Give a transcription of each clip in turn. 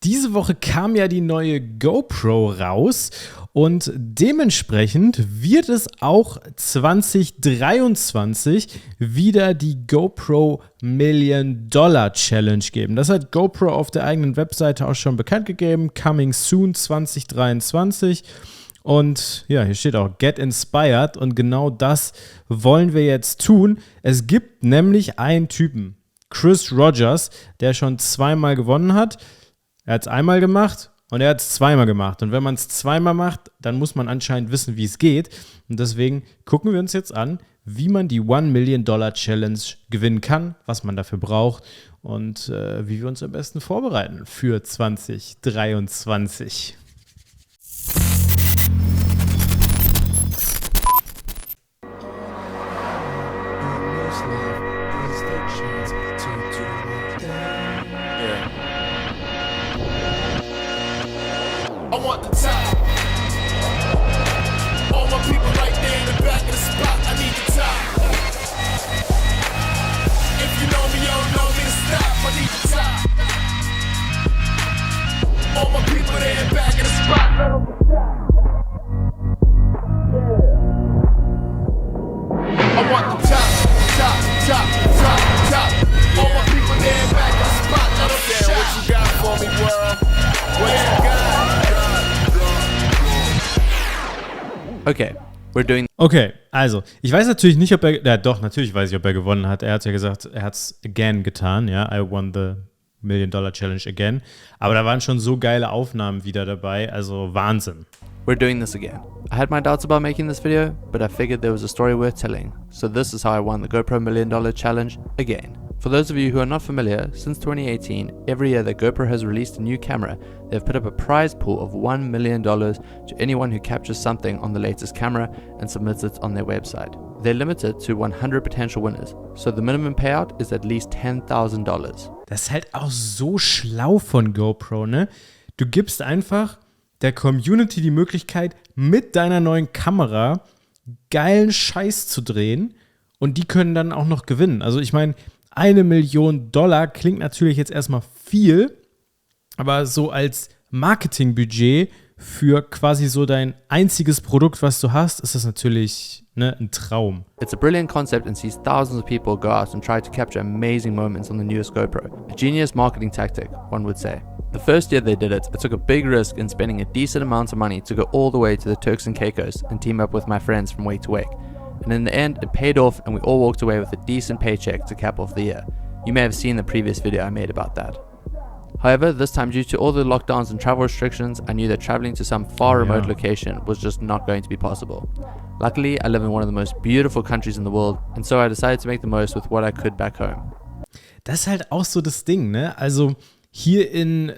Diese Woche kam ja die neue GoPro raus und dementsprechend wird es auch 2023 wieder die GoPro Million Dollar Challenge geben. Das hat GoPro auf der eigenen Webseite auch schon bekannt gegeben. Coming soon 2023. Und ja, hier steht auch Get Inspired und genau das wollen wir jetzt tun. Es gibt nämlich einen Typen, Chris Rogers, der schon zweimal gewonnen hat. Er hat es einmal gemacht und er hat es zweimal gemacht. Und wenn man es zweimal macht, dann muss man anscheinend wissen, wie es geht. Und deswegen gucken wir uns jetzt an, wie man die $1 Million Challenge gewinnen kann, was man dafür braucht und wie wir uns am besten vorbereiten für 2023. I want the top. All my people right there in the back of the spot. I need the top. If you know me, you don't know me to stop. I need the top. All my people there in the back of the spot. Let them stop. Yeah. I want the top, top, top, top, top. All my people there in the back of the spot. Let them stop. What you got for me, world? What you got? Okay, we're doing... Okay, also, ich weiß natürlich nicht, ob er, ja doch, natürlich weiß ich, ob er gewonnen hat. Er hat ja gesagt, er hat es again getan, ja, I won the $1 Million Challenge again. Aber da waren schon so geile Aufnahmen wieder dabei, also Wahnsinn. We're doing this again. I had my doubts about making this video, but I figured there was a story worth telling. So this is how I won the GoPro $1 Million Challenge again. For those of you who are not familiar, since 2018, every year that GoPro has released a new camera, they've put up a prize pool of $1 million to anyone who captures something on the latest camera and submits it on their website. They're limited to 100 potential winners, so the minimum payout is at least $10,000. Das ist halt auch so schlau von GoPro, ne? Du gibst einfach der Community die Möglichkeit, mit deiner neuen Kamera geilen Scheiß zu drehen und die können dann auch noch gewinnen. Also ich meine, $1 Million klingt natürlich jetzt erstmal viel, aber so als Marketingbudget für quasi so dein einziges Produkt, was du hast, ist das natürlich ein Traum. It's a brilliant concept and sees thousands of people go out and try to capture amazing moments on the newest GoPro. A genius marketing tactic, one would say. The first year they did it, I took a big risk in spending a decent amount of money to go all the way to the Turks and Caicos and team up with my friends from Wake to Wake. And in the end, it paid off and we all walked away with a decent paycheck to cap off the year. You may have seen the previous video I made about that. However, this time due to all the lockdowns and travel restrictions, I knew that traveling to some far remote location was just not going to be possible. Luckily, I live in one of the most beautiful countries in the world, and so I decided to make the most with what I could back home. Das ist halt auch so das Ding, ne? Also hier im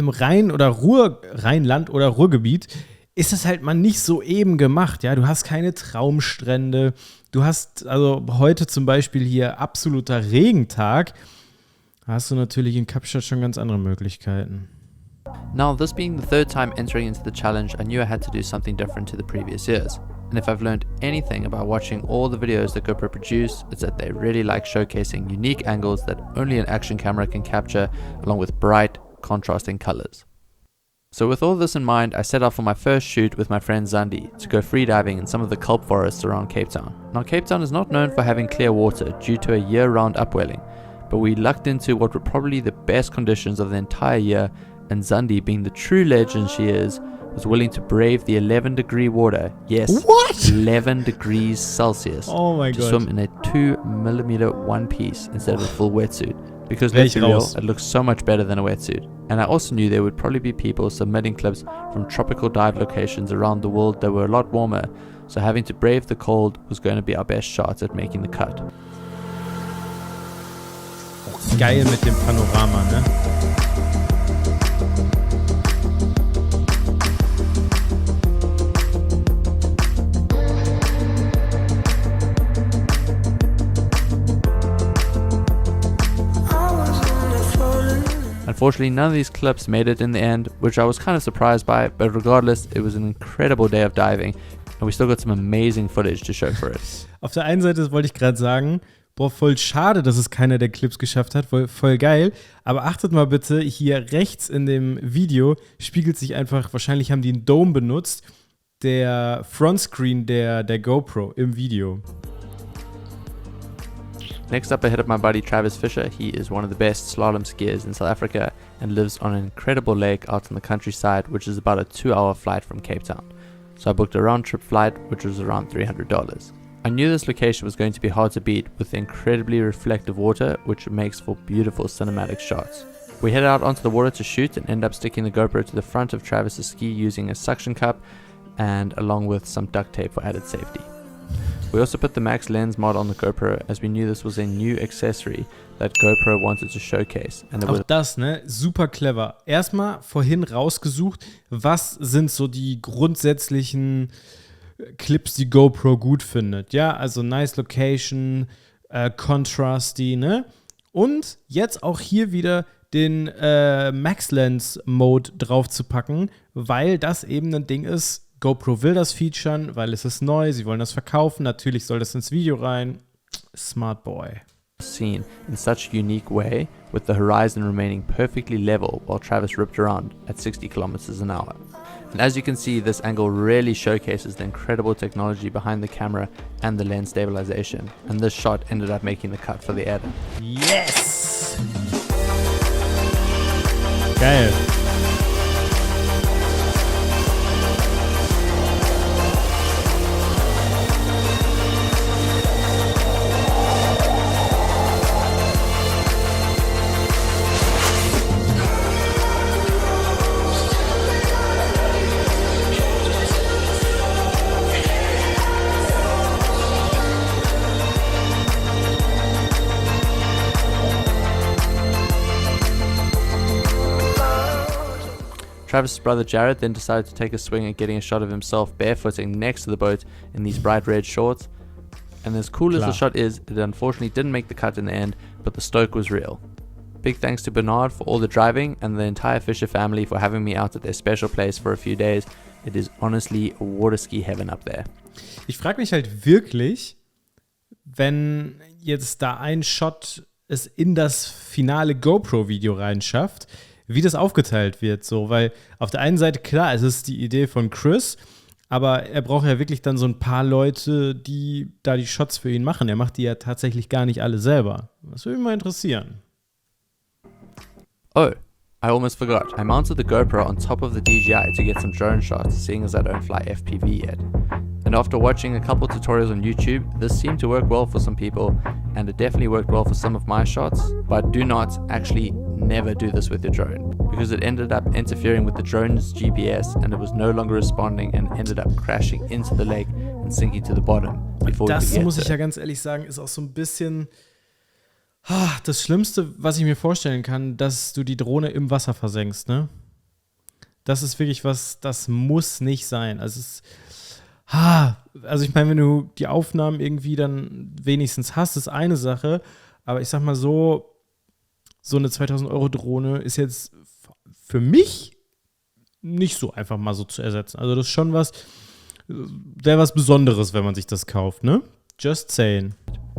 Rheinland oder Ruhrgebiet ist das halt mal nicht so eben gemacht, ja, du hast keine Traumstrände, du hast, also heute zum Beispiel hier absoluter Regentag, da hast du natürlich in Kapstadt schon ganz andere Möglichkeiten. Now, this being the third time entering into the challenge, I knew I had to do something different to the previous years. And if I've learned anything about watching all the videos that GoPro produce, it's that they really like showcasing unique angles that only an action camera can capture, along with bright, contrasting colors. So with all this in mind, I set out for my first shoot with my friend Zandi to go freediving in some of the kelp forests around Cape Town. Now, Cape Town is not known for having clear water due to a year-round upwelling, but we lucked into what were probably the best conditions of the entire year, and Zandi, being the true legend she is, was willing to brave the 11-degree water, yes, What? 11 degrees Celsius, Oh my to God. swim in a 2mm one-piece instead of a full wetsuit. Because let's be real, it looks so much better than a wetsuit. And I also knew there would probably be people submitting clips from tropical dive locations around the world that were a lot warmer, so having to brave the cold was going to be our best shot at making the cut. Geil mit dem Panorama, ne? Unfortunately, none of these clips made it in the end, which I was kind of surprised by, but regardless, it was an incredible day of diving, and we still got some amazing footage to show for it. Auf der einen Seite wollte ich gerade sagen, boah, voll schade, dass es keiner der Clips geschafft hat, voll geil. Aber achtet mal bitte, hier rechts in dem Video spiegelt sich einfach, wahrscheinlich haben die einen Dome benutzt, der Frontscreen der GoPro im Video. Next up, I hit up my buddy Travis Fisher. He is one of the best slalom skiers in South Africa and lives on an incredible lake out in the countryside, which is about a 2-hour flight from Cape Town. So I booked a round-trip flight, which was around $300. I knew this location was going to be hard to beat with the incredibly reflective water, which makes for beautiful cinematic shots. We headed out onto the water to shoot and end up sticking the GoPro to the front of Travis's ski using a suction cup and along with some duct tape for added safety. We also put the max lens mod on the GoPro as we knew this was a new accessory that GoPro wanted to showcase. And auch das, ne, super clever. Erstmal vorhin rausgesucht, was sind so die grundsätzlichen Clips, die GoPro gut findet. Ja, also nice Location, contrasty, ne? Und jetzt auch hier wieder den Max Lens Mode drauf zu packen, weil das eben ein Ding ist. GoPro will das featuren, weil es ist neu, sie wollen das verkaufen, natürlich soll das ins Video rein. Smart boy. Scene in such a unique way, with the horizon remaining perfectly level while Travis ripped around at 60 kilometers an hour. And as you can see, this angle really showcases the incredible technology behind the camera and the lens stabilization. And this shot ended up making the cut for the edit. Yes! Geil. Travis' brother Jared then decided to take a swing at getting a shot of himself barefooting next to the boat in these bright red shorts. And as cool as the shot is, it unfortunately didn't make the cut in the end, but the stoke was real. Big thanks to Bernard for all the driving and the entire Fisher family for having me out at their special place for a few days. It is honestly waterski heaven up there. Ich frage mich halt wirklich, wenn jetzt da ein Shot es in das finale GoPro-Video reinschafft, wie das aufgeteilt wird, so, weil auf der einen Seite, klar, es ist die Idee von Chris, aber er braucht ja wirklich dann so ein paar Leute, die da die Shots für ihn machen. Er macht die ja tatsächlich gar nicht alle selber. Das würde mich mal interessieren. Oh, I almost forgot. I mounted the GoPro on top of the DJI to get some drone shots, seeing as I don't fly FPV yet. And after watching a couple tutorials on YouTube, this seemed to work well for some people, and it definitely worked well for some of my shots, but do not actually never do this with your drone, because it ended up interfering with the drone's GPS and it was no longer responding and ended up crashing into the lake and sinking to the bottom. Das muss ich ja ganz ehrlich sagen, ist auch so ein bisschen das Schlimmste, was ich mir vorstellen kann, dass du die Drohne im Wasser versenkst, ne? Das ist wirklich was, das muss nicht sein. Also ich meine, wenn du die Aufnahmen irgendwie dann wenigstens hast, ist eine Sache, aber ich sag mal so eine 2000-Euro-Drohne ist jetzt für mich nicht so einfach mal so zu ersetzen. Also das ist schon wäre was Besonderes, wenn man sich das kauft, ne? Just saying.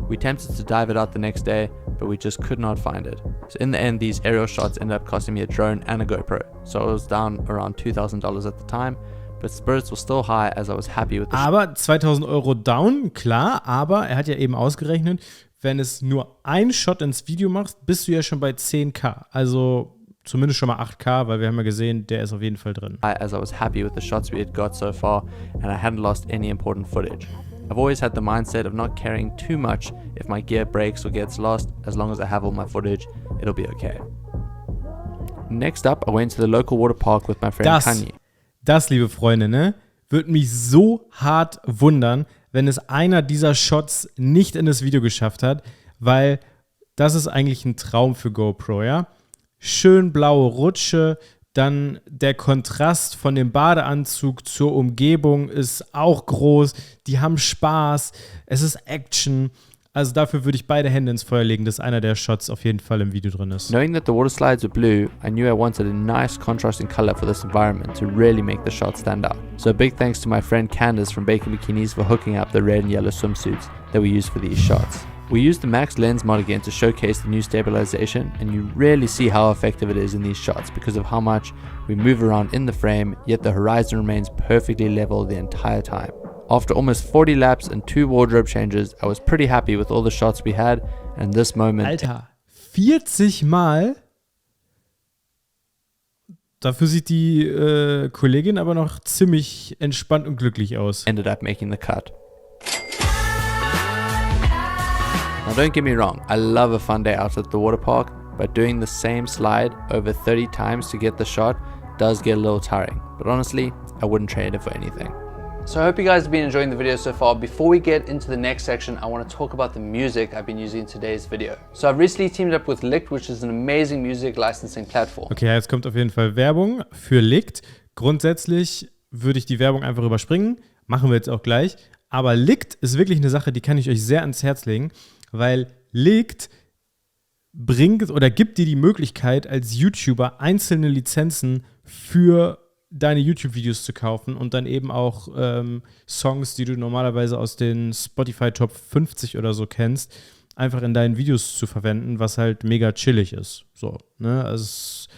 We attempted to dive it out the next day, but we just could not find it. So in the end, these aerial shots ended up costing me a drone and a GoPro. So I was down around $2,000 at the time, but spirits were still high as I was happy with the Aber 2.000 Euro down, klar, aber er hat ja eben ausgerechnet, wenn es nur ein Shot ins Video machst, bist du ja schon bei 10.000. Also zumindest schon mal 8.000, weil wir haben ja gesehen, der ist auf jeden Fall drin. As I was happy with the shots we had got so far and I hadn't lost any important footage. I've always had the mindset of not caring too much if my gear breaks or gets lost. As long as I have all my footage, it'll be okay. Next up, I went to the local water park with my friend Kanye. Das, liebe Freunde, ne, würde mich so hart wundern, wenn es einer dieser Shots nicht in das Video geschafft hat, weil das ist eigentlich ein Traum für GoPro, ja? Schön blaue Rutsche, dann der Kontrast von dem Badeanzug zur Umgebung ist auch groß, die haben Spaß, es ist Action. Also dafür würde ich beide Hände ins Feuer legen, dass einer der Shots auf jeden Fall im Video drin ist. Knowing that the water slides were blue, I knew I wanted a nice contrasting color for this environment to really make the shot stand out. So a big thanks to my friend Candace from Baker Bikinis for hooking up the red and yellow swimsuits that we used for these shots. We used the max lens mod again to showcase the new stabilization, and you really see how effective it is in these shots because of how much we move around in the frame, yet the horizon remains perfectly level the entire time. After almost 40 laps and 2 wardrobe changes, I was pretty happy with all the shots we had, and this moment... Alter, 40 Mal? Dafür sieht die Kollegin aber noch ziemlich entspannt und glücklich aus. Ended up making the cut. Now don't get me wrong, I love a fun day out at the water park, but doing the same slide over 30 times to get the shot does get a little tiring. But honestly, I wouldn't trade it for anything. So I hope you guys have been enjoying the video so far. Before we get into the next section, I want to talk about the music I've been using in today's video. So I've recently teamed up with Licht, which is an amazing music licensing platform. Okay, jetzt kommt auf jeden Fall Werbung für Licht. Grundsätzlich würde ich die Werbung einfach überspringen. Machen wir jetzt auch gleich. Aber Licht ist wirklich eine Sache, die kann ich euch sehr ans Herz legen, weil Licht bringt oder gibt dir die Möglichkeit, als YouTuber einzelne Lizenzen für deine YouTube-Videos zu kaufen und dann eben auch Songs, die du normalerweise aus den Spotify Top 50 oder so kennst, einfach in deinen Videos zu verwenden, was halt mega chillig ist. So, ne? Also es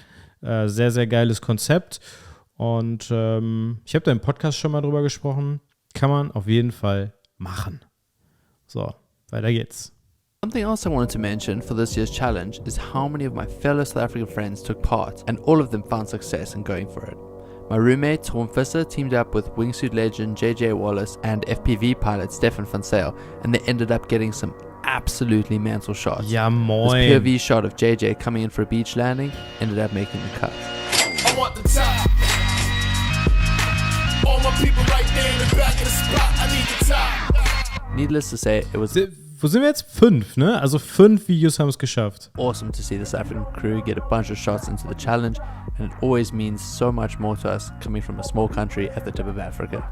ist sehr, sehr geiles Konzept und ich habe da im Podcast schon mal drüber gesprochen. Kann man auf jeden Fall machen. So, weiter geht's. Something else I wanted to mention for this year's challenge is how many of my fellow South African friends took part, and all of them found success in going for it. My roommate Tom Visser teamed up with wingsuit legend JJ Wallace and FPV pilot Stefan van Sale, and they ended up getting some absolutely mental shots. Ja, moin. This POV shot of JJ coming in for a beach landing ended up making the cut. I want the top. All my people right there in the back of the spot. I need the top. Needless to say, it was Wo sind wir jetzt? 5, ne? Also 5 Videos haben es geschafft. awesome to see the South African crew get a bunch of shots into the challenge, and it always means so much more to us coming from a small country at the tip of Africa.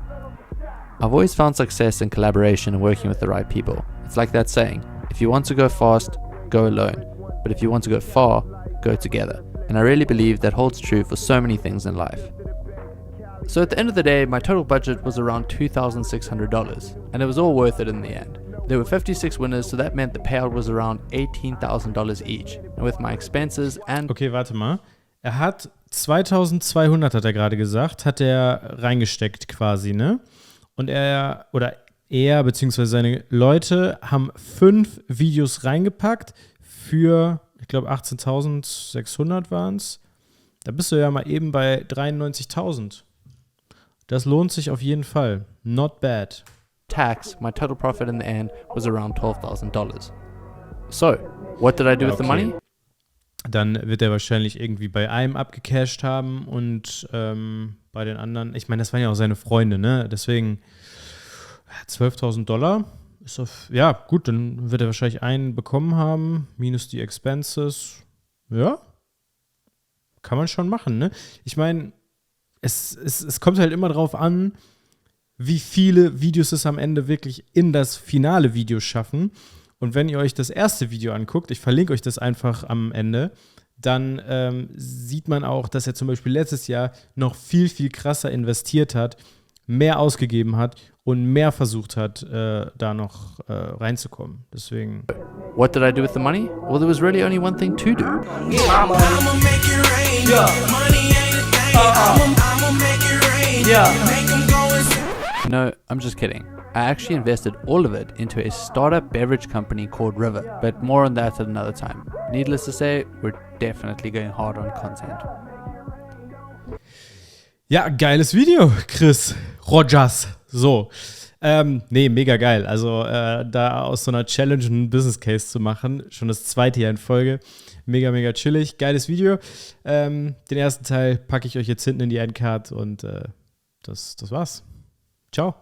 I've always found success in collaboration and working with the right people. It's like that saying, if you want to go fast, go alone, but if you want to go far, go together. And I really believe that holds true for so many things in life. So at the end of the day, my total budget was around $2,600, and it was all worth it in the end. There were 56 winners, so that meant the payout was around $18,000 each. And with my expenses and... Okay, warte mal. Er hat 2.200, hat er gerade gesagt, hat er reingesteckt quasi, ne? Und er beziehungsweise seine Leute haben 5 Videos reingepackt für, ich glaube 18.600 waren es. Da bist du ja mal eben bei 93.000. Das lohnt sich auf jeden Fall. Not bad. tax, my total profit in the end was around $12,000. So, what did I do with the money? Dann wird er wahrscheinlich irgendwie bei einem abgecasht haben und bei den anderen, ich meine, das waren ja auch seine Freunde, ne? Deswegen $12.000 ist auf, ja, gut, dann wird er wahrscheinlich einen bekommen haben, minus die Expenses. Ja, kann man schon machen, ne? Ich meine, es kommt halt immer drauf an, wie viele Videos es am Ende wirklich in das finale Video schaffen. Und wenn ihr euch das erste Video anguckt, ich verlinke euch das einfach am Ende, dann sieht man auch, dass er zum Beispiel letztes Jahr noch viel, viel krasser investiert hat, mehr ausgegeben hat und mehr versucht hat, da noch reinzukommen. Deswegen. What did I do with the money? Well, there was really only one thing to do. I'ma make it rain. Yeah. Money ain't a thing. I'ma make it rain. Yeah. Make 'em go insane. No, I'm just kidding. I actually invested all of it into a startup beverage company called River, but more on that at another time. Needless to say, we're definitely going hard on content. Ja, geiles Video, Chris Rogers. So, nee, mega geil. Also da aus so einer Challenge einen Business Case zu machen, schon das zweite Jahr in Folge. Mega, mega chillig. Geiles Video. Den ersten Teil packe ich euch jetzt hinten in die Endcard und das war's. Ciao.